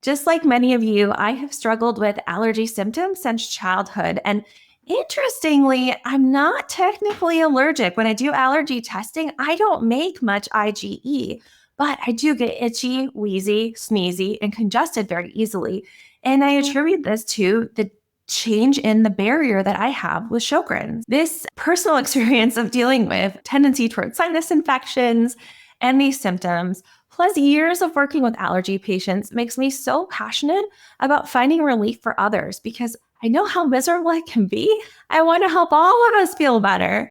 Just like many of you, I have struggled with allergy symptoms since childhood. And interestingly, I'm not technically allergic. When I do allergy testing, I don't make much IgE, but I do get itchy, wheezy, sneezy, and congested very easily. And I attribute this to the change in the barrier that I have with Sjogren. This personal experience of dealing with tendency towards sinus infections and these symptoms, plus years of working with allergy patients, makes me so passionate about finding relief for others because I know how miserable it can be. I want to help all of us feel better.